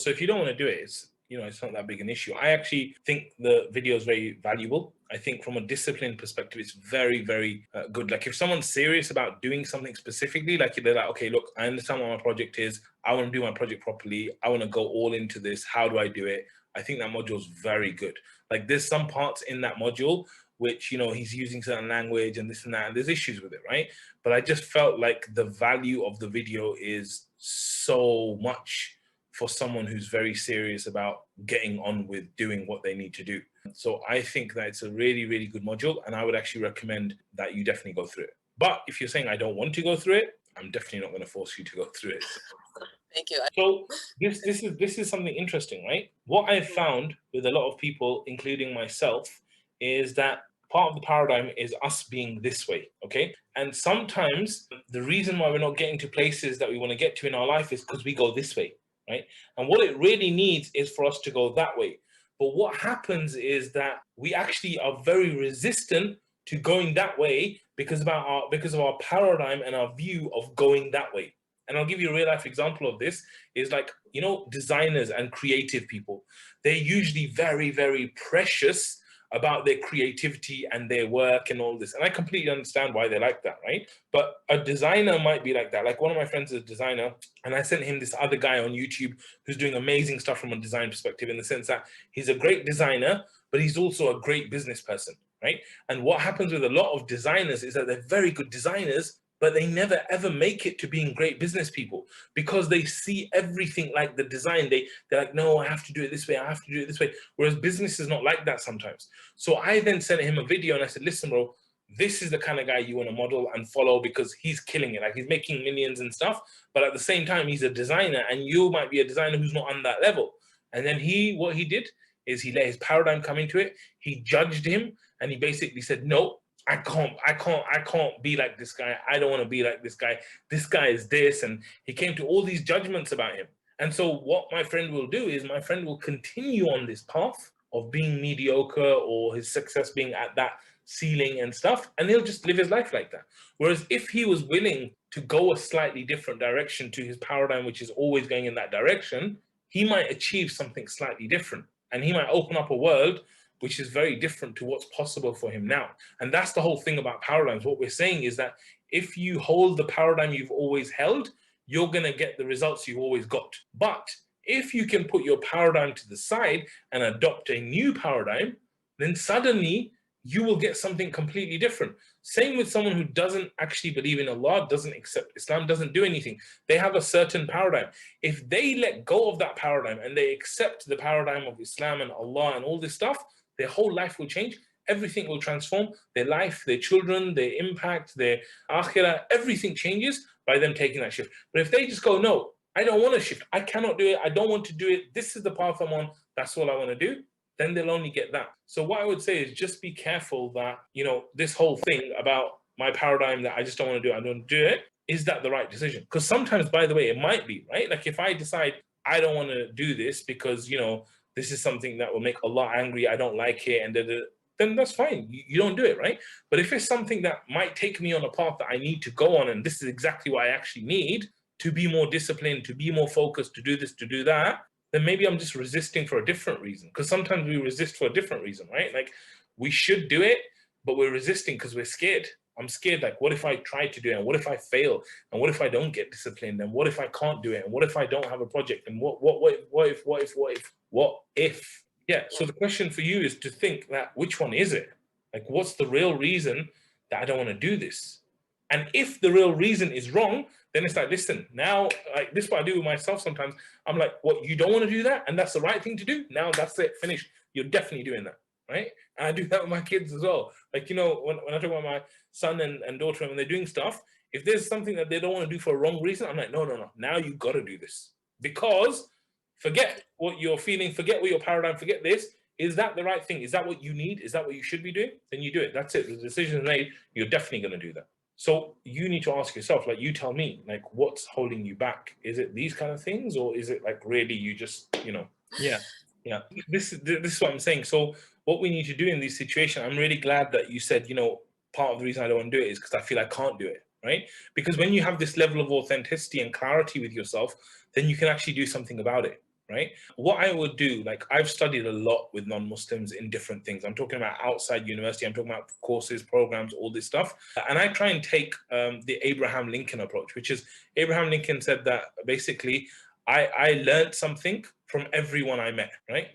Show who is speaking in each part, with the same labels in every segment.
Speaker 1: So if you don't want to do it, it's not that big an issue. I actually think the video is very valuable. I think from a discipline perspective, it's very, very good. Like if someone's serious about doing something specifically, like they're like, okay, look, I understand what my project is. I want to do my project properly. I want to go all into this. How do I do it? I think that module is very good. Like there's some parts in that module which, he's using certain language and this and that, and there's issues with it, right? But I just felt like the value of the video is so much for someone who's very serious about getting on with doing what they need to do. So I think that it's a really, really good module, and I would actually recommend that you definitely go through it. But if you're saying I don't want to go through it, I'm definitely not going to force you to go through it.
Speaker 2: Thank you.
Speaker 1: So this is something interesting, right? What I've found with a lot of people, including myself, is that part of the paradigm is us being this way, okay? And sometimes the reason why we're not getting to places that we want to get to in our life is because we go this way. Right? And what it really needs is for us to go that way. But what happens is that we actually are very resistant to going that way because of our paradigm and our view of going that way. And I'll give you a real life example of this is like, designers and creative people, they're usually very, very precious about their creativity and their work and all this. And I completely understand why they're like that, right? But a designer might be like that. Like one of my friends is a designer, and I sent him this other guy on YouTube who's doing amazing stuff from a design perspective, in the sense that he's a great designer, but he's also a great business person, right? And what happens with a lot of designers is that they're very good designers, but they never ever make it to being great business people because they see everything like the design. They're like, no, I have to do it this way. I have to do it this way. Whereas business is not like that sometimes. So I then sent him a video and I said, listen, bro, this is the kind of guy you want to model and follow because he's killing it. Like he's making millions and stuff, but at the same time, he's a designer and you might be a designer who's not on that level. And then what he did is he let his paradigm come into it. He judged him and he basically said, no, I can't be like this guy. I don't want to be like this guy. This guy is this. And he came to all these judgments about him. And so what my friend will do is my friend will continue on this path of being mediocre or his success being at that ceiling and stuff. And he'll just live his life like that. Whereas if he was willing to go a slightly different direction to his paradigm, which is always going in that direction, he might achieve something slightly different. And he might open up a world which is very different to what's possible for him now. And that's the whole thing about paradigms. What we're saying is that if you hold the paradigm you've always held, you're going to get the results you've always got. But if you can put your paradigm to the side and adopt a new paradigm, then suddenly you will get something completely different. Same with someone who doesn't actually believe in Allah, doesn't accept Islam, doesn't do anything. They have a certain paradigm. If they let go of that paradigm and they accept the paradigm of Islam and Allah and all this stuff, their whole life will change. Everything will transform. Their life, their children, their impact, their akhirah, everything changes by them taking that shift. But if they just go, no, I don't want to shift. I cannot do it. I don't want to do it. This is the path I'm on. That's all I want to do. Then they'll only get that. So what I would say is just be careful that, this whole thing about my paradigm that I just don't want to do it, I don't do it, is that the right decision? Because sometimes, by the way, it might be, right? Like if I decide I don't want to do this because, this is something that will make Allah angry, I don't like it, and then that's fine. You don't do it, right? But if it's something that might take me on a path that I need to go on, and this is exactly what I actually need to be more disciplined, to be more focused, to do this, to do that, then maybe I'm just resisting for a different reason. Because sometimes we resist for a different reason, right? Like we should do it, but we're resisting because we're scared. I'm scared, like, what if I try to do it? And what if I fail? And what if I don't get disciplined? And what if I can't do it? And what if I don't have a project? And what if? Yeah, so the question for you is to think that which one is it? Like, what's the real reason that I don't want to do this? And if the real reason is wrong, then it's like, listen, now, like this is what I do with myself sometimes. I'm like, what, you don't want to do that? And that's the right thing to do? Now that's it, finished. You're definitely doing that, right? And I do that with my kids as well. Like, when I talk about my son and daughter, when they're doing stuff, if there's something that they don't want to do for a wrong reason, I'm like, no, now you got to do this. Because forget what you're feeling, forget what your paradigm, forget this. Is that the right thing? Is that what you need? Is that what you should be doing? Then you do it. That's it. The decision is made. You're definitely going to do that. So you need to ask yourself, like, you tell me, like, what's holding you back? Is it these kind of things, or is it like really you just, Yeah. This is what I'm saying. So what we need to do in this situation, I'm really glad that you said, part of the reason I don't want to do it is because I feel I can't do it, right? Because when you have this level of authenticity and clarity with yourself, then you can actually do something about it, right? What I would do, like I've studied a lot with non-Muslims in different things. I'm talking about outside university, I'm talking about courses, programs, all this stuff. And I try and take the Abraham Lincoln approach, which is Abraham Lincoln said that basically I learned something from everyone I met, right?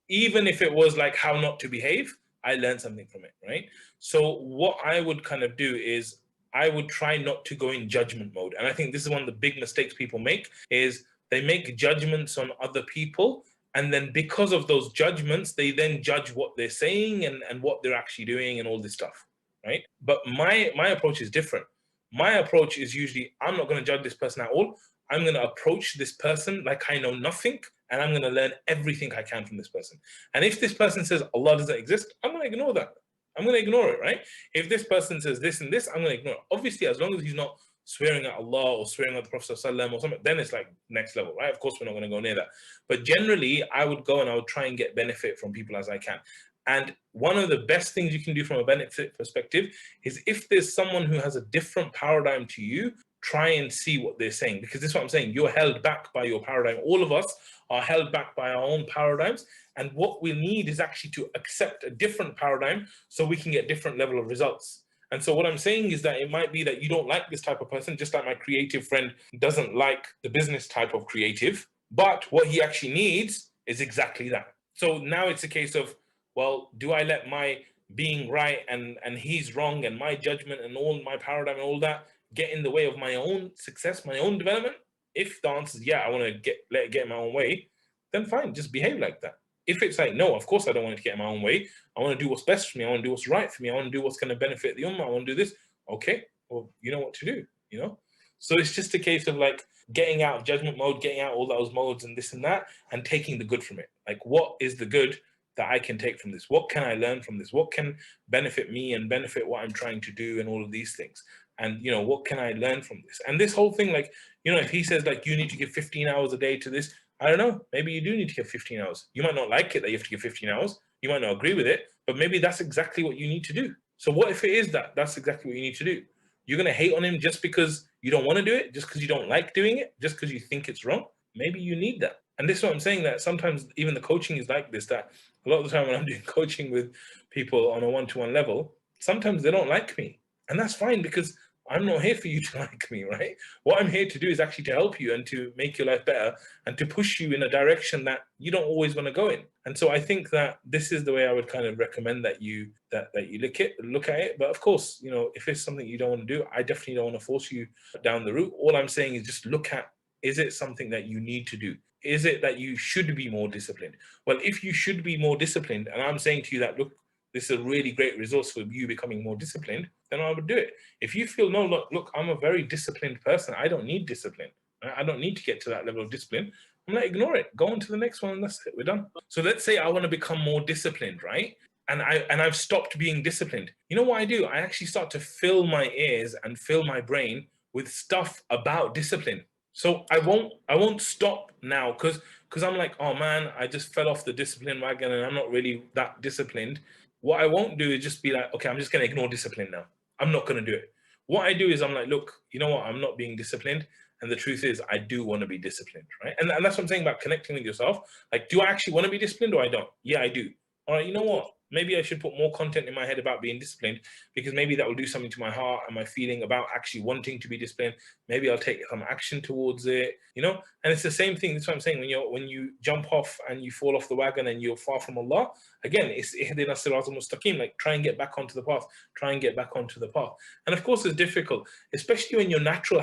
Speaker 1: Even if it was like how not to behave, I learned something from it, right? So what I would kind of do is I would try not to go in judgment mode. And I think this is one of the big mistakes people make is they make judgments on other people. And then because of those judgments, they then judge what they're saying and what they're actually doing and all this stuff, right? But my approach is different. My approach is usually, I'm not going to judge this person at all. I'm going to approach this person like I know nothing, and I'm going to learn everything I can from this person. And if this person says Allah doesn't exist, I'm going to ignore that. I'm going to ignore it, right? If this person says this and this, I'm going to ignore it. Obviously, as long as he's not swearing at Allah or swearing at the Prophet ﷺ or something, then it's like next level, right? Of course, we're not going to go near that. But generally, I would go and I would try and get benefit from people as I can. And one of the best things you can do from a benefit perspective is if there's someone who has a different paradigm to you, try and see what they're saying. Because this is what I'm saying. You're held back by your paradigm. All of us are held back by our own paradigms. And what we need is actually to accept a different paradigm so we can get different level of results. And so what I'm saying is that it might be that you don't like this type of person, just like my creative friend doesn't like the business type of creative. But what he actually needs is exactly that. So now it's a case of, well, do I let my being right and he's wrong and my judgment and all my paradigm and all that get in the way of my own success, my own development? If the answer is yeah, I want to let it get in my own way, then fine, just behave like that. If it's like, no, of course I don't want it to get in my own way. I want to do what's best for me. I want to do what's right for me. I want to do what's going to benefit the ummah. I want to do this. Okay, well, you know what to do, you know? So it's just a case of like getting out of judgment mode, getting out all those modes and this and that, and taking the good from it. Like, what is the good that I can take from this? What can I learn from this? What can benefit me and benefit what I'm trying to do and all of these things? And, you know, what can I learn from this? And this whole thing, like, you know, if he says like, you need to give 15 hours a day to this, I don't know, maybe you do need to give 15 hours. You might not like it that you have to give 15 hours. You might not agree with it, but maybe that's exactly what you need to do. So what if it is that that's exactly what you need to do? You're going to hate on him just because you don't want to do it, just because you don't like doing it, just because you think it's wrong? Maybe you need that. And this is what I'm saying, that sometimes even the coaching is like this, that a lot of the time when I'm doing coaching with people on a one-to-one level, sometimes they don't like me. And that's fine, because I'm not here for you to like me, right? What I'm here to do is actually to help you and to make your life better and to push you in a direction that you don't always want to go in. And so I think that this is the way I would kind of recommend that you look at it. But of course, you know, if it's something you don't want to do, I definitely don't want to force you down the route. All I'm saying is just look at, is it something that you need to do? Is it that you should be more disciplined? Well, if you should be more disciplined, and I'm saying to you that, look, this is a really great resource for you becoming more disciplined, then I would do it. If you feel, no, look, I'm a very disciplined person, I don't need discipline, right? I don't need to get to that level of discipline, I'm like, ignore it, go on to the next one, and that's it, we're done. So let's say I want to become more disciplined, right? And I've stopped being disciplined. You know what I do? I actually start to fill my ears and fill my brain with stuff about discipline. So I won't stop now because I'm like, oh man, I just fell off the discipline wagon and I'm not really that disciplined. What I won't do is just be like, okay, I'm just going to ignore discipline now. I'm not going to do it. What I do is I'm like, look, you know what? I'm not being disciplined. And the truth is, I do want to be disciplined, right? And that's what I'm saying about connecting with yourself. Like, do I actually want to be disciplined or I don't? Yeah, I do. All right, you know what? Maybe I should put more content in my head about being disciplined, because maybe that will do something to my heart and my feeling about actually wanting to be disciplined. Maybe I'll take some action towards it, you know? And it's the same thing. That's what I'm saying. When you jump off and you fall off the wagon and you're far from Allah, again, it's ihdina siratal mustaqim, like try and get back onto the path, try and get back onto the path. And of course, it's difficult, especially when your natural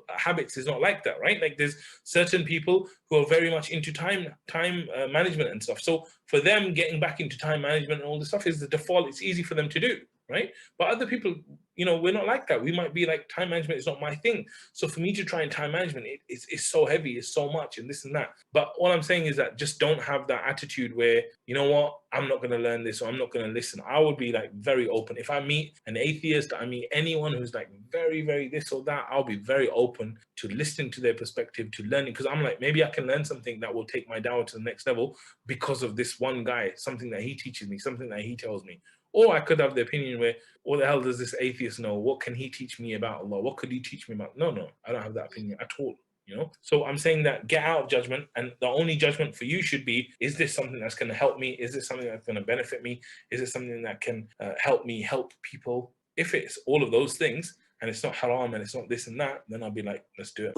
Speaker 1: habits is not like that, right? Like there's certain people who are very much into time management and stuff. So for them, getting back into time management and all this stuff is the default. It's easy for them to do, right? But other people, you know, we're not like that. We might be like, time management is not my thing. So for me to try and time management, it's so heavy, it's so much and this and that. But all I'm saying is that just don't have that attitude where, you know what, I'm not going to learn this or I'm not going to listen. I would be like very open. If I meet an atheist, I meet anyone who's like very, very this or that, I'll be very open to listening to their perspective, to learning, because I'm like, maybe I can learn something that will take my dawah to the next level because of this one guy, something that he teaches me, something that he tells me. Or I could have the opinion where, what the hell does this atheist know? What can he teach me about Allah? What could he teach me about? No, I don't have that opinion at all. you know. So I'm saying that get out of judgment, and the only judgment for you should be, is this something that's going to help me? Is this something that's going to benefit me? Is it something that can help me help people? If it's all of those things and it's not haram and it's not this and that, then I'll be like, let's do it.